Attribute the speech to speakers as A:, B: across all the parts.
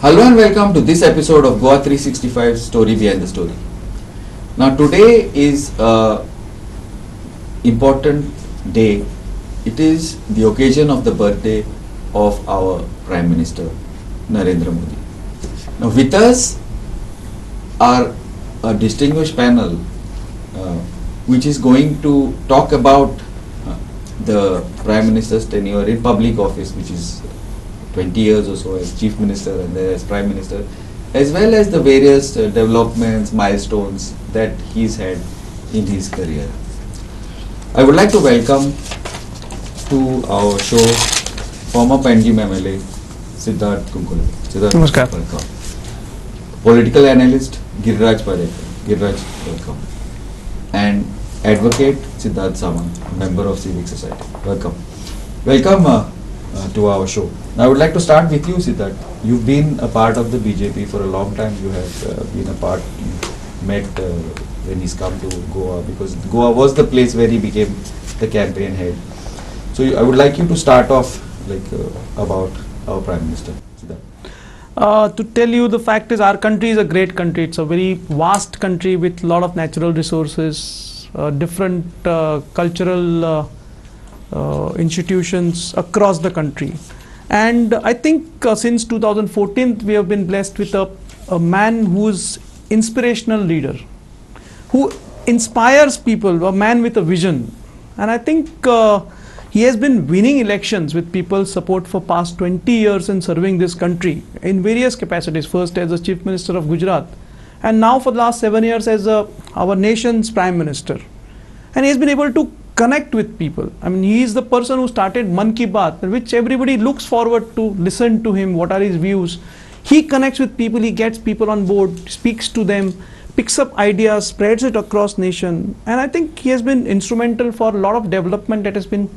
A: Hello and welcome to this episode of Goa 365 Story Behind the Story. Now today is a important day. It is the occasion of the birthday of our Prime Minister Narendra Modi. Now with us are a distinguished panel which is going to talk about the Prime Minister's tenure in public office, which is 20 years or so as Chief Minister and then as Prime Minister, as well as the various developments, milestones that he's had in his career. I would like to welcome to our show former Panjim MLA Siddharth Kunkule. Siddharth,
B: Namaskar.
A: welcome. Political analyst Giriraj Parekar. Giriraj, welcome. And advocate Siddharth Samant, member of Civic Society. Welcome. Welcome to our show. Now I would like to start with you, Siddharth. You've been a part of the BJP for a long time. You have been a part, you met when he's come to Goa, because Goa was the place where he became the campaign head. So I would like you to start off about our Prime Minister, Siddharth.
B: To tell you, the fact is our country is a great country. It's a very vast country with a lot of natural resources, different cultural institutions across the country. And I think since 2014 we have been blessed with a man who's inspirational leader, who inspires people, a man with a vision. And I think he has been winning elections with people's support for past 20 years in serving this country in various capacities, first as the Chief Minister of Gujarat and now for the last 7 years as our nation's Prime Minister. And he has been able to connect with people. I mean, he is the person who started Mann Ki Baat, which everybody looks forward to listen to him, what are his views. He connects with people, he gets people on board, speaks to them, picks up ideas, spreads it across nation. And I think he has been instrumental for a lot of development that has been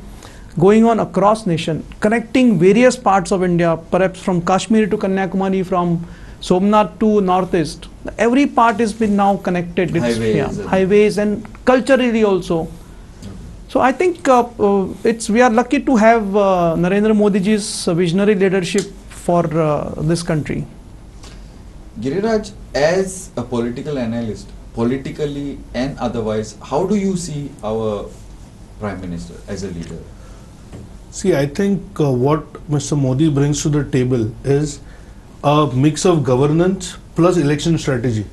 B: going on across nation, connecting various parts of India, perhaps from Kashmir to Kanyakumari, from Somnath to Northeast. Every part has been now connected. Highways and culturally also. So I think we are lucky to have Narendra Modi ji's visionary leadership for this country.
A: Giriraj, as a political analyst, politically and otherwise, how do you see our Prime Minister as a leader?
C: See, I think what Mr. Modi brings to the table is a mix of governance plus election strategy.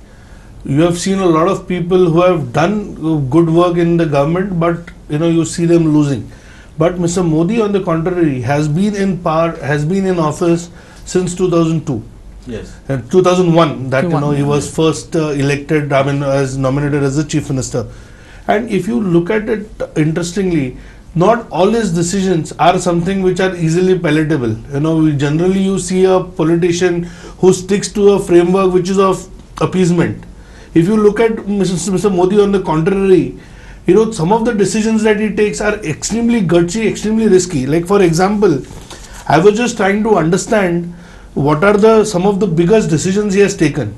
C: You have seen a lot of people who have done good work in the government, but you see them losing. But Mr. Modi, on the contrary, has been in power, has been in office since 2002.
A: Yes.
C: And 2001, that he was first elected, as nominated as the Chief Minister. And if you look at it interestingly, not all his decisions are something which are easily palatable. Generally you see a politician who sticks to a framework which is of appeasement. If you look at Mr. Modi, on the contrary, some of the decisions that he takes are extremely gutsy, extremely risky. Like for example, I was just trying to understand what are some of the biggest decisions he has taken.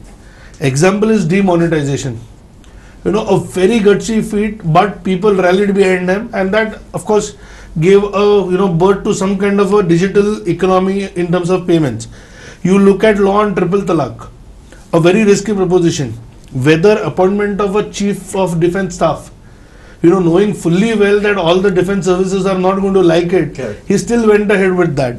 C: Example is demonetization. A very gutsy feat, but people rallied behind him, and that of course gave birth to some kind of a digital economy in terms of payments. You look at law on triple talaq, a very risky proposition. Whether appointment of a chief of defense staff, knowing fully well that all the defense services are not going to like it, he still went ahead with that.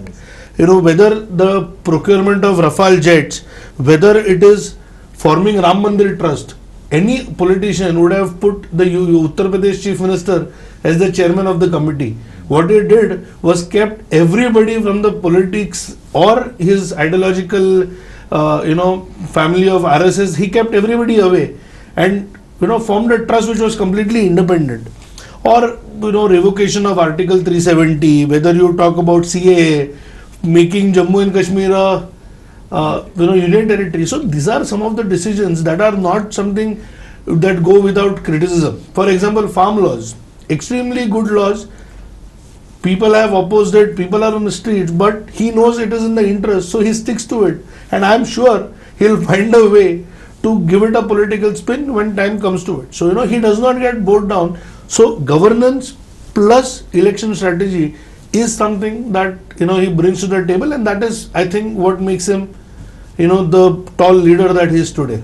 C: Whether the procurement of Rafale jets, whether it is forming Ram Mandir Trust, any politician would have put the Uttar Pradesh Chief Minister as the chairman of the committee. What he did was kept everybody from the politics or his ideological family of RSS, he kept everybody away and formed a trust which was completely independent. Or revocation of Article 370, whether you talk about CAA, making Jammu and Kashmir a union territory. So these are some of the decisions that are not something that go without criticism. For example, farm laws, extremely good laws. People have opposed it, people are on the streets, but he knows it is in the interest, so he sticks to it. And I am sure he'll find a way to give it a political spin when time comes to it. So, he does not get bogged down. So, governance plus election strategy is something that he brings to the table, and that is, I think, what makes him the tall leader that he is today.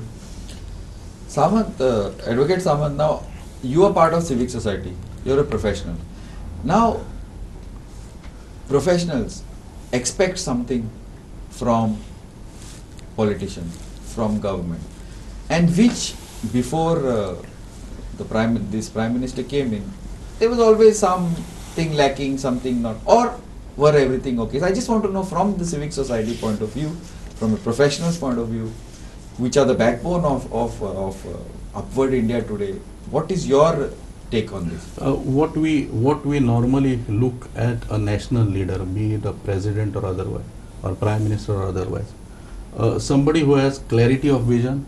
A: Samant, Advocate Samant, now you are part of civic society. You are a professional. Now, professionals expect something from politicians, from government, and which before this prime minister came in, there was always something lacking, something not, or were everything okay? So I just want to know from the civic society point of view, from a professional's point of view, which are the backbone of upward India today. What is your take on this?
D: What we normally look at a national leader, be it a president or otherwise, or prime minister or otherwise, somebody who has clarity of vision,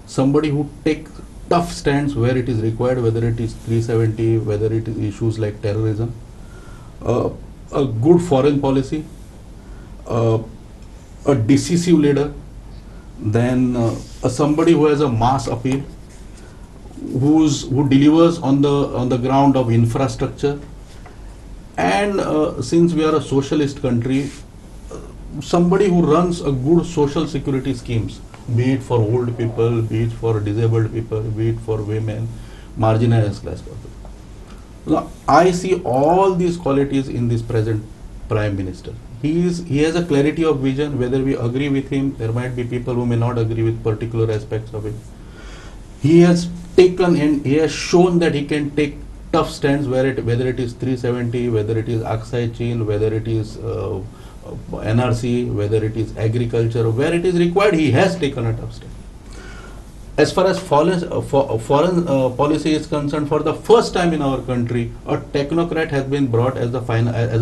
D: somebody who takes tough stands where it is required, whether it is 370, whether it is issues like terrorism, a good foreign policy, a decisive leader, then somebody who has a mass appeal, who delivers on the ground of infrastructure, and since we are a socialist country, somebody who runs a good social security schemes, be it for old people, be it for disabled people, be it for women, marginalized class people. Now, I see all these qualities in this present Prime Minister. He has a clarity of vision. Whether we agree with him, there might be people who may not agree with particular aspects of it. He has taken and he has shown that he can take tough stands whether it is 370, whether it is Aksai Chin, whether it is NRC, whether it is agriculture, where it is required, he has taken a tough stand. As far as foreign policy is concerned, for the first time in our country, a technocrat has been brought as a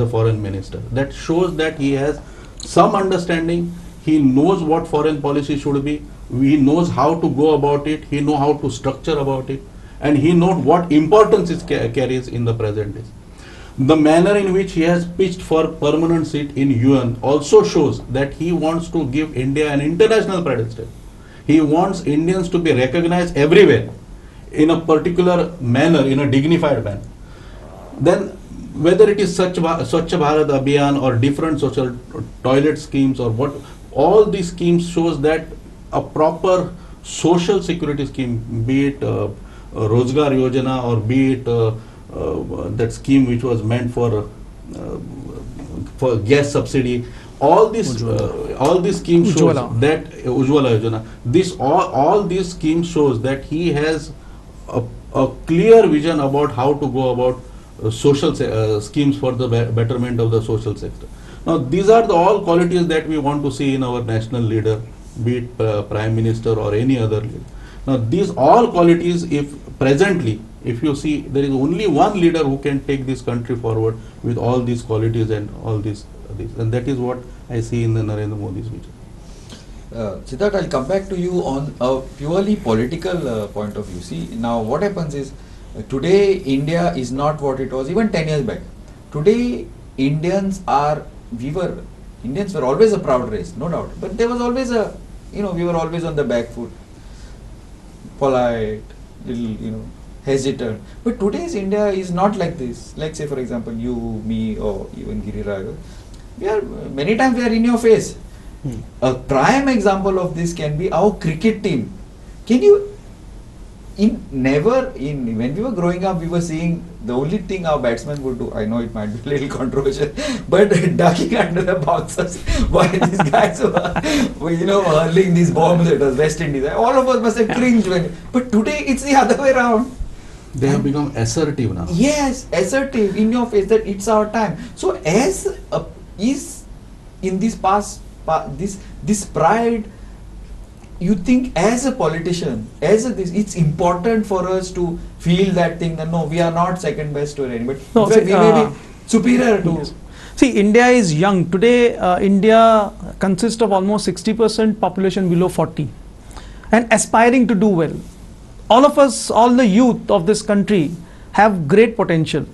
D: foreign minister. That shows that he has some understanding. He knows what foreign policy should be. He knows how to go about it. He knows how to structure about it, and he knows what importance it carries in the present days. The manner in which he has pitched for permanent seat in UN also shows that he wants to give India an international pedestal. He wants Indians to be recognized everywhere in a particular manner, in a dignified manner. Then whether it is Swachh Bharat Abhiyan or different social toilet schemes or what, all these schemes shows that a proper social security scheme, be it Rozgar Yojana or be it that scheme which was meant for gas subsidy, all these schemes shows that Ujjwala Yojana, all these schemes shows that he has a clear vision about how to go about social schemes for the betterment of the social sector. Now these are all qualities that we want to see in our national leader, be it Prime Minister or any other leader. Now these all qualities, if you see, there is only one leader who can take this country forward with all these qualities and all these, and that is what I see in the Narendra Modi's vision.
A: Siddharth, I'll come back to you on a purely political point of view. See, now what happens is, today India is not what it was even 10 years back. Today Indians were always a proud race, no doubt, but there was always we were always on the back foot, polite, little, hesitant. But today's India is not like this. Like say for example, you, me, or even Giriraj, many times we are in your face. A prime example of this can be our cricket team. Can you, when we were growing up, we were seeing the only thing our batsmen would do, I know it might be a little controversial, but ducking under the bouncers while these guys were hurling these bombs at us, West Indies. All of us must have cringed but today it's the other way around.
D: They have become assertive now.
A: Yes, assertive, in your face, that it's our time. So is in this past, this pride, you think as a politician, it's important for us to feel that thing that no, we are not second best to anybody.
B: No,
A: we may be superior to.
B: Yes. See, India is young. Today, India consists of almost 60% population below 40 and aspiring to do well. All of us, all the youth of this country have great potential.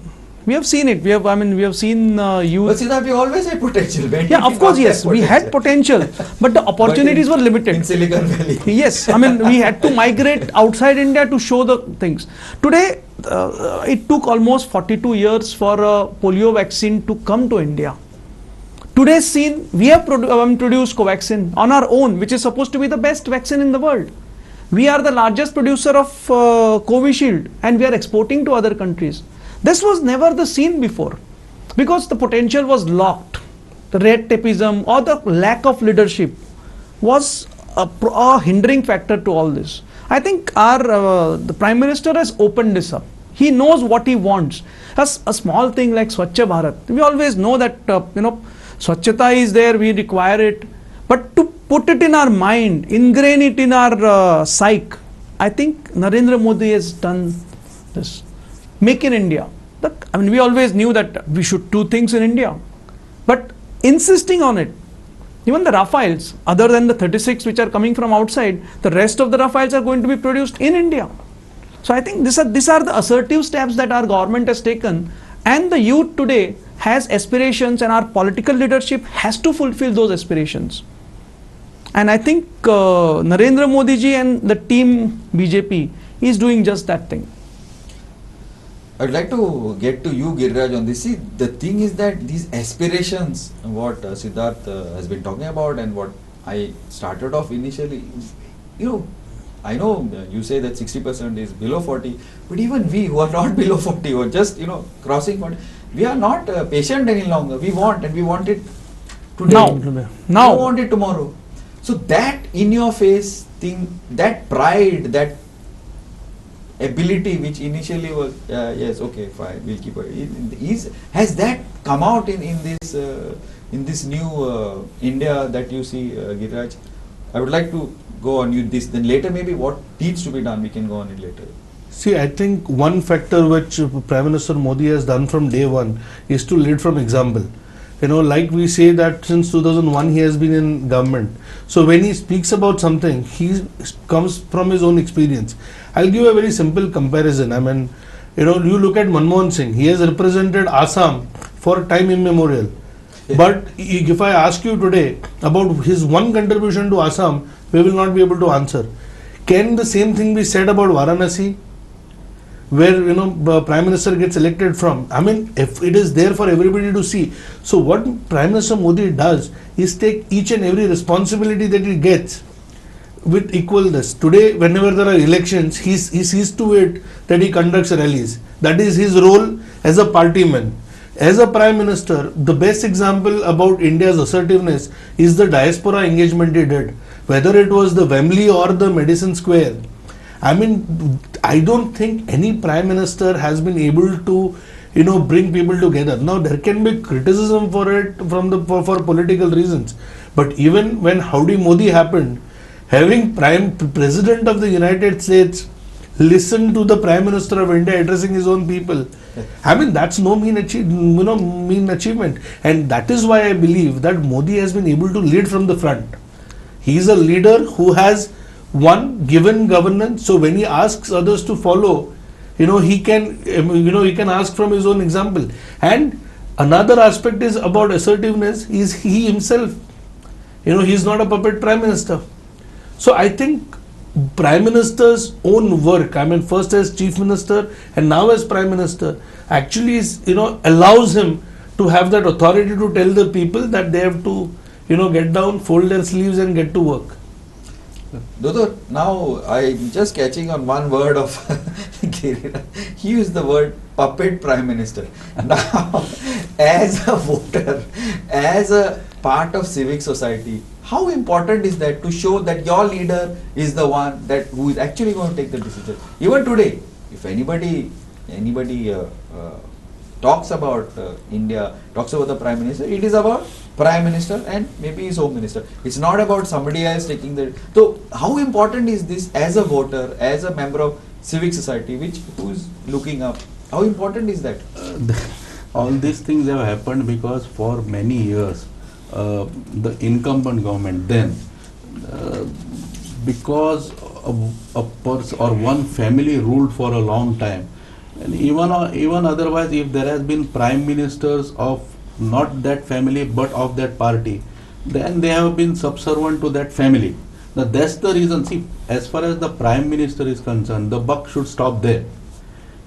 B: We have seen it. We have seen youth.
A: But Siddharth, we always had potential.
B: Yeah, of course, yes. We had potential, but the opportunities were limited.
A: In Silicon Valley.
B: Yes, we had to migrate outside India to show the things. Today, it took almost 42 years for a polio vaccine to come to India. Today's scene, we have produced Covaxin on our own, which is supposed to be the best vaccine in the world. We are the largest producer of Covishield, and we are exporting to other countries. This was never the scene before, because the potential was locked. The red tapeism or the lack of leadership was a hindering factor to all this. I think the Prime Minister has opened this up. He knows what he wants. A small thing like Swachh Bharat, we always know that Swachhata is there, we require it. But to put it in our mind, ingrain it in our psyche, I think Narendra Modi has done this. Make in India. We always knew that we should do things in India. But insisting on it, even the Rafales, other than the 36 which are coming from outside, the rest of the Rafales are going to be produced in India. So I think these are the assertive steps that our government has taken, and the youth today has aspirations, and our political leadership has to fulfill those aspirations. And I think Narendra Modi ji and the team BJP is doing just that thing.
A: I'd like to get to you, Giriraj, on this. See, the thing is that these aspirations, what Siddharth has been talking about, and what I started off initially, I know you say that 60% is below 40, but even we who are not below 40 or just, crossing 40, we are not patient any longer. We want, and we want it today.
B: Now.
A: We want it tomorrow. So that in your face thing, that pride, that ability which initially was yes, okay, fine, we'll keep it. Has that come out in this new India that you see, Giriraj? I would like to go on with this. Then later, maybe what needs to be done, we can go on it later.
C: See, I think one factor which Prime Minister Modi has done from day one is to lead from example. Like we say that since 2001 he has been in government. So when he speaks about something, he comes from his own experience. I'll give a very simple comparison. You look at Manmohan Singh. He has represented Assam for time immemorial. But if I ask you today about his one contribution to Assam, we will not be able to answer. Can the same thing be said about Varanasi, where the Prime Minister gets elected from? If it is there for everybody to see. So what Prime Minister Modi does is take each and every responsibility that he gets with equalness. Today, whenever there are elections, he sees to it that he conducts rallies. That is his role as a party man. As a Prime Minister, the best example about India's assertiveness is the diaspora engagement he did. Whether it was the Wembley or the Madison Square. I don't think any Prime Minister has been able to, bring people together. Now, there can be criticism for it for political reasons. But even when Howdy Modi happened, having President of the United States listen to the Prime Minister of India addressing his own people, that's no mean achievement. And that is why I believe that Modi has been able to lead from the front. He is a leader who has given governance. So when he asks others to follow, he can ask from his own example. And another aspect is about assertiveness is he himself. He is not a puppet Prime Minister. So I think Prime Minister's own work, first as Chief Minister and now as Prime Minister, actually is, allows him to have that authority to tell the people that they have to, get down, fold their sleeves and get to work.
A: Dodor, now I'm just catching on one word of Giriraj. He used the word puppet Prime Minister. Now, as a voter, as a part of civic society, how important is that to show that your leader is the one who is actually going to take the decision? Even today, if anybody talks about India, talks about the Prime Minister, it is about Prime Minister and maybe his Home Minister. It's not about somebody else taking the... So, how important is this as a voter, as a member of civic society, who is looking up? How important is that?
D: All these things have happened because for many years, the incumbent government then, because a person or one family ruled for a long time, and even otherwise, if there has been prime ministers of not that family but of that party, then they have been subservient to that family. Now that's the reason. See, as far as the Prime Minister is concerned, the buck should stop there.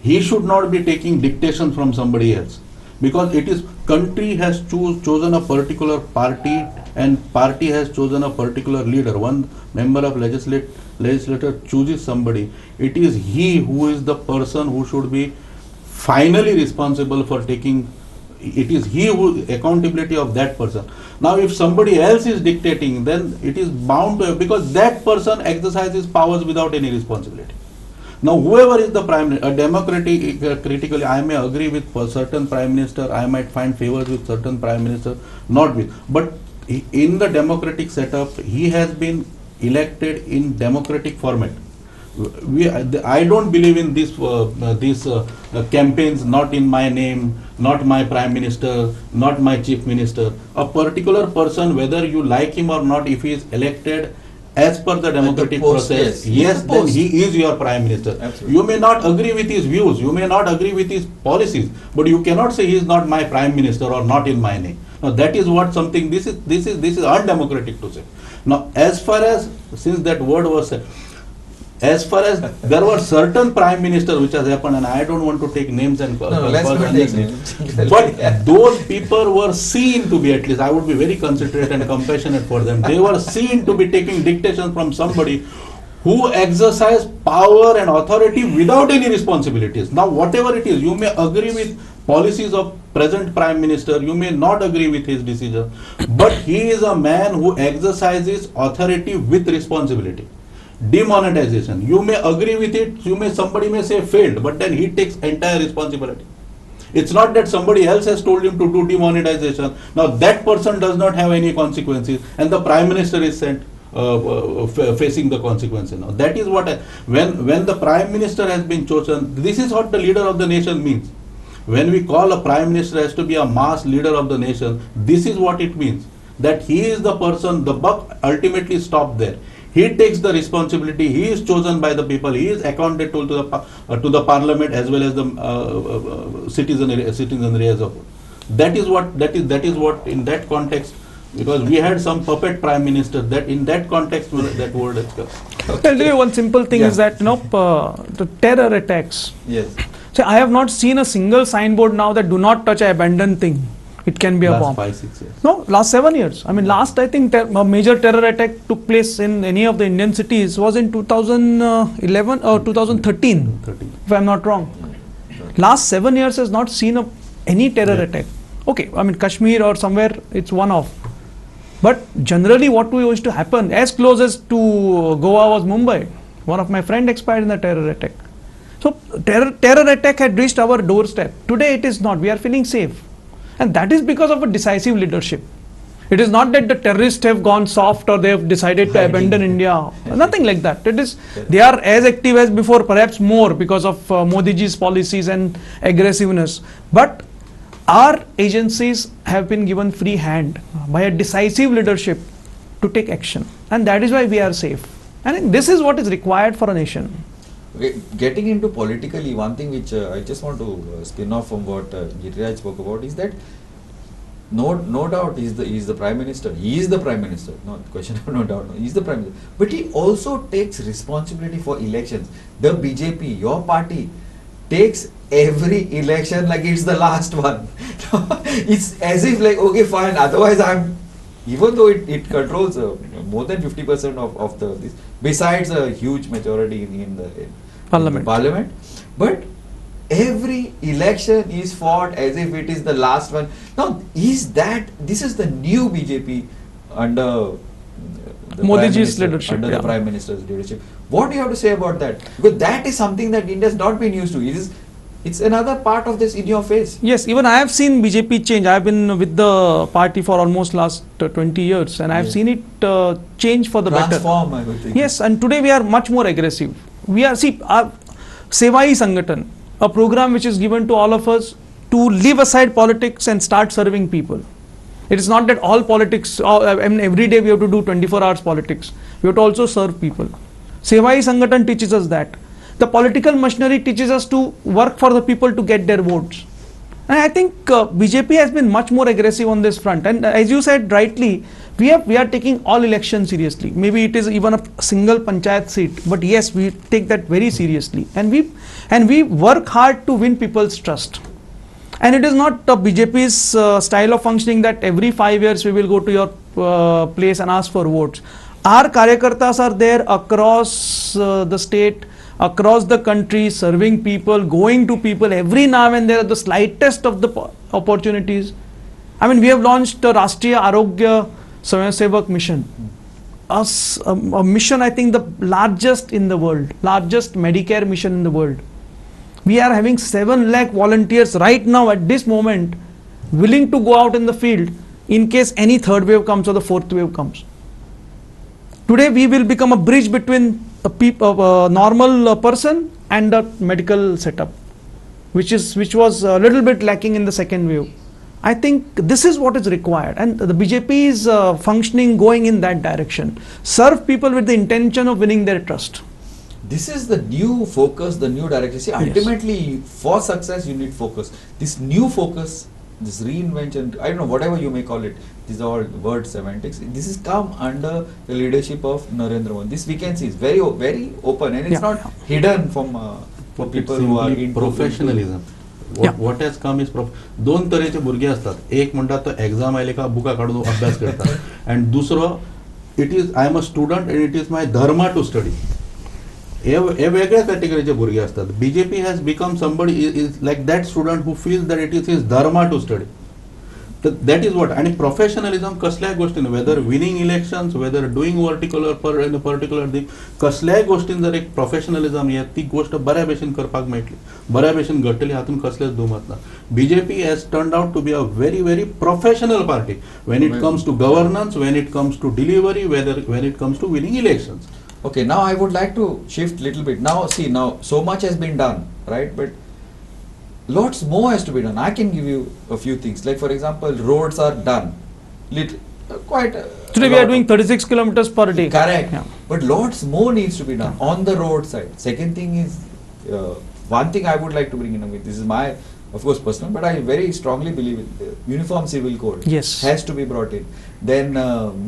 D: He should not be taking dictation from somebody else. because it is country has chosen a particular party, and party has chosen a particular leader. One member of legislature chooses somebody. It is he who is the person who should be finally responsible for taking. It is he who accountability of that person. Now if somebody else is dictating, then it is bound to, because that person exercises powers without any responsibility. Now whoever is the prime minister, democratic critically, I may agree with a certain prime minister, I might find favors with certain prime minister, not with, but in the democratic setup, he has been elected in democratic format. I don't believe in these campaigns, not in my name, not my prime minister, not my chief minister. A particular person, whether you like him or not, if he is elected as per the democratic
A: post,
D: process,
A: yes,
D: then he is your prime minister.
A: Absolutely.
D: You may not agree with his views, you may not agree with his policies, but you cannot say he is not my prime minister or not in my name. Now that is what something, this is undemocratic to say. Now as far as, since that word was said, as far as there were certain prime ministers which has happened, and I don't want to take names and
A: let's not take names.
D: but those people were seen to be, at least I would be very considerate and compassionate for them, they were seen to be taking dictation from somebody who exercised power and authority without any responsibilities. Now whatever it is, you may agree with policies of present prime minister, you may not agree with his decision, but he is a man who exercises authority with responsibility. Demonetization, you may agree with it, somebody may say failed, but then he takes entire responsibility. It's not that somebody else has told him to do demonetization. Now that person does not have any consequences, and the prime minister is sent facing the consequences. Now that is what when the prime minister has been chosen, this is what the leader of the nation means. When we call a prime minister has to be a mass leader of the nation, this is what it means, that he is the person, the buck ultimately stops there. He takes the responsibility. He is chosen by the people. He is accounted to the parliament as well as the citizenry as a whole. That is what in that context, because we had some puppet prime minister, that in that context that word is come.
B: I'll tell you one simple thing is that the terror attacks.
A: Yes.
B: So I have not seen a single signboard now that do not touch an abandoned thing. It can be a bomb.
D: Last 5-6 years.
B: No, last 7 years. I mean, last I think a major terror attack took place in any of the Indian cities was in 2011 or 2013, if I'm not wrong. Last 7 years has not seen any terror attack. Okay, I mean Kashmir or somewhere it's one off. But generally what we used to happen, as close as to Goa was Mumbai. One of my friend expired in the terror attack. So terror attack had reached our doorstep. Today it is not. We are feeling safe. And that is because of a decisive leadership. It is not that the terrorists have gone soft or they have decided to abandon India. Nothing like that. It is, they are as active as before, perhaps more because of Modi ji's policies and aggressiveness. But our agencies have been given free hand by a decisive leadership to take action. And that is why we are safe. And this is what is required for a nation.
A: Okay, getting into politically, one thing which I just want to spin off from what Giriraj spoke about is that no doubt he is the prime minister. He is the prime minister. No question, no doubt. No, he is the prime minister. But he also takes responsibility for elections. The BJP, your party, takes every election like it's the last one. It's as if like, okay, fine. Otherwise, even though it controls more than 50% of this, besides a huge majority in the parliament, but every election is fought as if it is the last one. Now, this is the new BJP under the
B: Modi ji's leadership,
A: under the prime minister's leadership. What do you have to say about that? Because that is something that India has not been used to. It's another part of this in your face.
B: Yes, even I have seen BJP change. I have been with the party for almost last 20 years and I have seen it change for the
A: Transform,
B: better.
A: I would think.
B: Yes, and today we are much more aggressive. We are, our Sevai Sangathan, a program which is given to all of us to leave aside politics and start serving people. It is not that all politics, every day we have to do 24 hours politics. We have to also serve people. Sevai Sangathan teaches us that. The political machinery teaches us to work for the people to get their votes. And I think BJP has been much more aggressive on this front. And as you said rightly, we are taking all elections seriously. Maybe it is even a single panchayat seat, but yes, we take that very seriously. And we work hard to win people's trust. And it is not BJP's style of functioning that every 5 years we will go to your place and ask for votes. Our Karyakartas are there across the state, across the country, serving people, going to people every now and then at the slightest of the opportunities. I mean, we have launched the Rashtriya Arogya Swayamsevak mission. A mission, I think, the largest in the world, largest Medicare mission in the world. We are having 7 lakh volunteers right now at this moment willing to go out in the field in case any third wave comes or the fourth wave comes. Today we will become a bridge between a normal person and a medical setup, which was a little bit lacking in the second wave. I think this is what is required, and the BJP is functioning, going in that direction. Serve people with the intention of winning their trust.
A: This is the new focus, the new direction. See, ultimately, for success, you need focus. This new focus, this reinvention, I don't know, whatever you may call it, these are all word semantics. This has come under the leadership of Narendra Modi. This we can see is very, very open, and it's not hidden from for people who are into
D: professionalism. What has come is दोन तरेचे भुरगे असतात. एक म्हणतात तो exam आयले का बुका काढून अभ्यास करता, and दुसरो it is I am a student and it is my dharma to study. हे वेगळ्या कॅटेगरीचे भुरगे असतात. BJP has become somebody is like that student who feels that it is his dharma to study. That is what. आणि professionalism कसल्याय गोष्टीन, whether winning elections, whether doing particular thing, कसल्याय गोष्टीन जर एक professionalism येत, ती गोष्ट बऱ्या भशेन करपाक मेळटली, बऱ्या भशेन घडटली, हातून कसलेच दुमत ना. BJP has turned out to be a very, very professional party when it comes to governance, when it comes to delivery, when it comes to winning elections.
A: Okay, now I would like to shift little bit. Now, see, now so much has been done, right? But lots more has to be done. I can give you a few things. Like, for example, roads are done.
B: Today we are doing 36 kilometers per day.
A: Correct.
B: Yeah.
A: But lots more needs to be done on the road side. Second thing is, one thing I would like to bring in, this is my, of course, personal, but I very strongly believe in uniform civil code.
B: Yes.
A: Has to be brought in. Then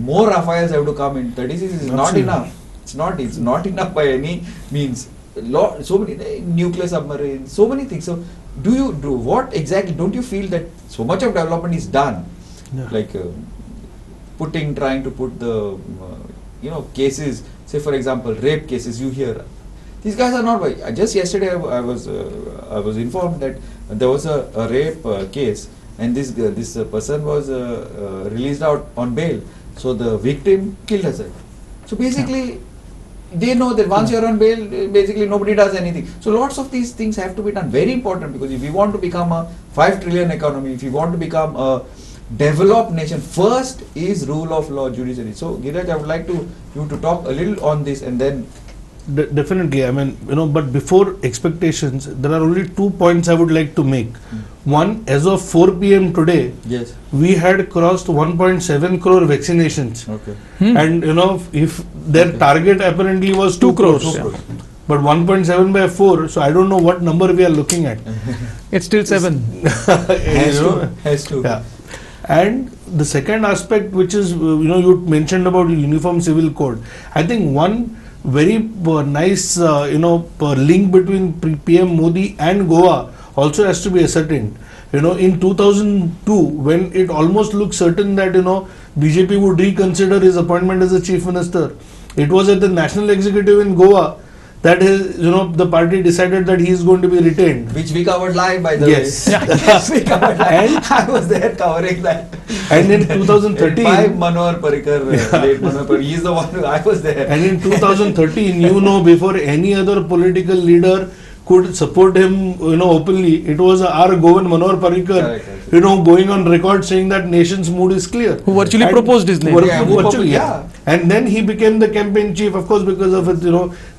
A: more Rafales have to come in. 36 is not enough. It's not enough by any means. So many nuclear submarines, so many things. So what exactly, don't you feel that so much of development is done?
C: Yeah.
A: Like trying to put the cases, say for example rape cases, you hear these guys are not. Just yesterday I was informed that there was a rape case, and this person was released out on bail. So the victim killed herself. So basically, they know that once you're on bail, basically nobody does anything. So lots of these things have to be done. Very important, because if we want to become a 5 trillion economy, if we want to become a developed nation, first is rule of law, judiciary. So Giriraj, I would like you to talk a little on this, and then
C: definitely, I mean, but before expectations, there are only 2 points I would like to make. One, as of 4 p.m. today,
A: yes,
C: we had crossed 1.7 crore vaccinations.
A: okay,
C: And if their target apparently was 2 crores,
B: Yeah.
C: but 1.7 by 4, so I don't know what number we are looking at.
B: It's still 7.
A: has to.
C: Yeah. And the second aspect, which is, you mentioned about the uniform civil code. I think one very nice, link between PM Modi and Goa also has to be ascertained. In 2002, when it almost looked certain that, BJP would reconsider his appointment as the chief minister, it was at the national executive in Goa that the party decided that he is going to be retained.
A: Which we covered live, by the
C: Yes.
A: way. Yes, we covered live.
C: And
A: I was there covering that.
C: And in 2013,
A: by Manohar Parrikar, late Manohar Parrikar, he is the one I was there.
C: and in 2013, before any other political leader could support him, openly, it was R. Govind Manohar Parrikar,
A: Correct.
C: Going on record saying that nation's mood is clear.
B: Who virtually
C: And
B: proposed his name.
A: Yeah, who
C: virtually,
A: yeah.
C: And then he became the campaign chief, of course, because of it,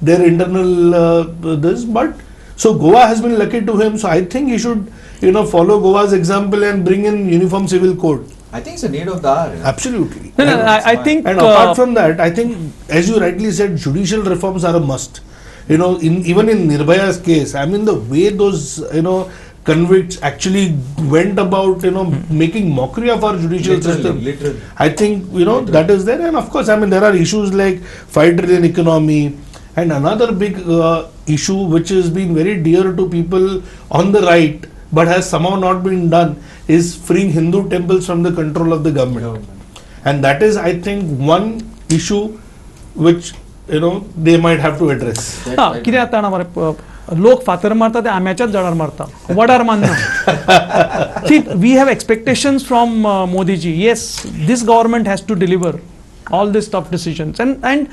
C: their internal this. But so Goa has been lucky to him. So I think he should, follow Goa's example and bring in uniform civil code.
A: I think it's a need of the hour.
C: Absolutely.
B: No,
C: And-
B: I think.
C: And apart from that, I think, as you rightly said, judicial reforms are a must. Even in Nirbhaya's case, I mean, the way those, convicts actually went about, making mockery of our judicial system.
A: Literally.
C: I think, that is there. And of course, I mean, there are issues like 5 trillion economy. And another big issue which has been very dear to people on the right, but has somehow not been done, is freeing Hindu temples from the control of the government. And that is, I think, one issue which they might have to address.
A: That's
B: हा
A: right.
B: कितें जाता जाणा मरे लोक फातर मारता ते आम्याच्याच झाडार मारता वडार मारना. See, we have expectations from Modi ji. Yes, this government has to deliver all these tough decisions. And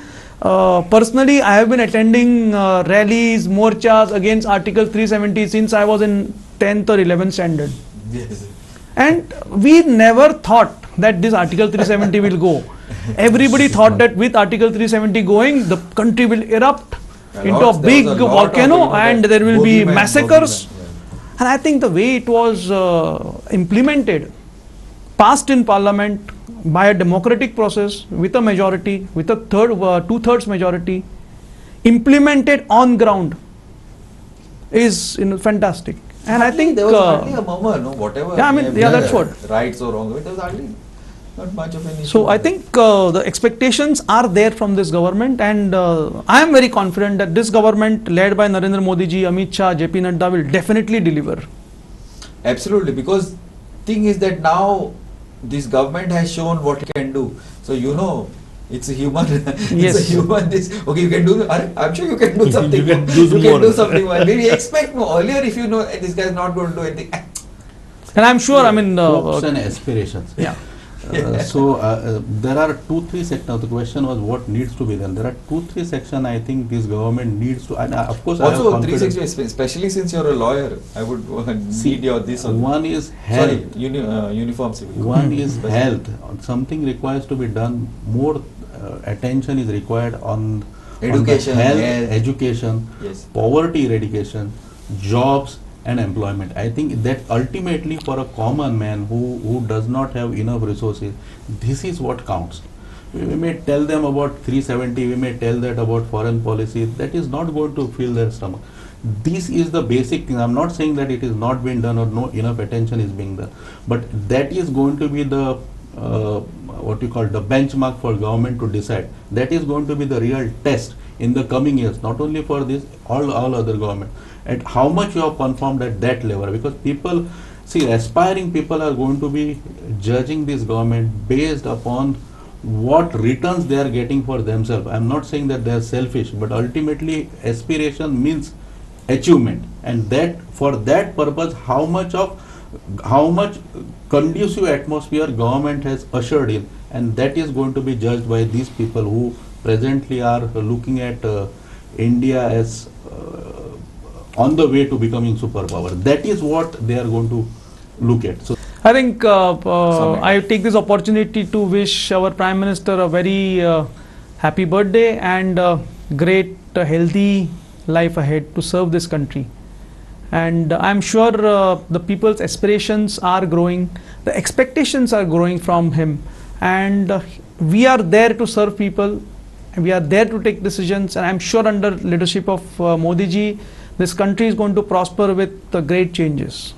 B: personally, I have been attending rallies, morchas against Article 370 since I was in 10th or 11th standard.
A: Yes.
B: And we never thought that this Article 370 will go. Everybody thought that with Article 370 going, the country will erupt into a big volcano and there will be massacres. And I think the way it was implemented, passed in parliament by a democratic process with a majority, with a two-thirds majority, implemented on ground is fantastic. And I think
A: there was hardly a murmur, no, whatever.
B: Yeah, I mean,
A: may
B: yeah,
A: be
B: that's what.
A: Rights or wrong, there was hardly not much of an issue.
B: So I think the expectations are there from this government, and I am very confident that this government led by Narendra Modi ji, Amit Shah, JP Nadda will definitely deliver.
A: Absolutely, because thing is that now this government has shown what it can do. So it's a human. It's
B: Yes.
A: a human. Okay, you can do. I'm sure you can do something.
C: You can
A: more.
C: do
A: You can
C: more.
A: do something more. Maybe expect more. Earlier, if you know this guy is not going to do anything.
B: And I'm sure, I mean,
D: Hopes and aspirations.
B: yeah.
D: There are 2-3 sections. The question was what needs to be done. There are 2-3 sections I think this government needs to. And of course, I have
A: Also,
D: confidence.
A: 360, especially since you're a lawyer, I would need your this. Or
D: One is health.
A: sorry, uniform civil.
D: One is
A: Special.
D: health. Something requires to be done. More attention is required on
A: Education,
D: on the health,
A: health.
D: education,
A: Yes.
D: poverty eradication, jobs and employment. I think that ultimately for a common man who does not have enough resources, this is what counts. We may tell them about 370, we may tell that about foreign policy, that is not going to fill their stomach. This is the basic thing. I'm not saying that it is not being done or no enough attention is being done, but that is going to be the what you call the benchmark for government to decide. That is going to be the real test in the coming years, not only for this, all other government, at how much you have performed at that level. Because people, see, aspiring people are going to be judging this government based upon what returns they are getting for themselves. I'm not saying that they are selfish, but ultimately aspiration means achievement, and that for that purpose, how much conducive atmosphere government has ushered in, and that is going to be judged by these people who presently are looking at India as on the way to becoming superpower. That is what they are going to look at. So
B: I think I take this opportunity to wish our Prime Minister a very happy birthday and great healthy life ahead to serve this country. And I'm sure the people's aspirations are growing, the expectations are growing from him, and we are there to serve people, and we are there to take decisions, and I'm sure under leadership of Modi ji, this country is going to prosper with great changes.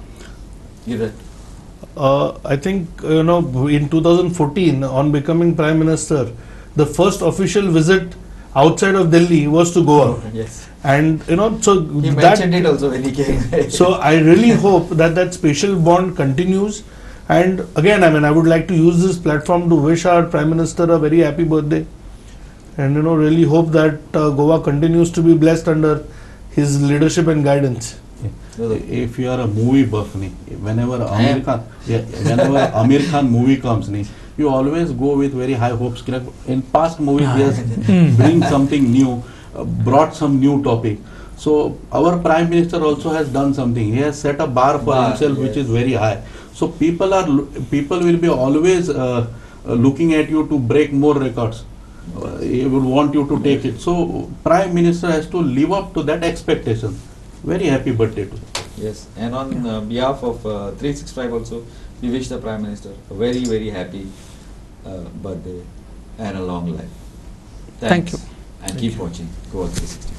A: You're right.
C: I think in 2014, on becoming Prime Minister, the first official visit outside of Delhi was to Goa.
A: Yes.
C: And so
A: He
C: that
A: mentioned it also when he came.
C: so I really hope that special bond continues. And again, I would like to use this platform to wish our Prime Minister a very happy birthday, and really hope that Goa continues to be blessed under his leadership and guidance.
D: if you are a movie buff, whenever
A: I am.
D: whenever Amir Khan movie comes, you always go with very high hopes. In past movies, he has bring something new, brought some new topic. So our Prime Minister also has done something. He has set a bar for himself, which is very high. So people will be always looking at you to break more records. He will want you to take it. So Prime Minister has to live up to that expectation. Very happy birthday to him.
A: Yes, and on behalf of 365 also, we wish the Prime Minister a very, very happy birthday and a long life.
B: Thank
A: Thanks.
B: you.
A: And keep watching Goa 365.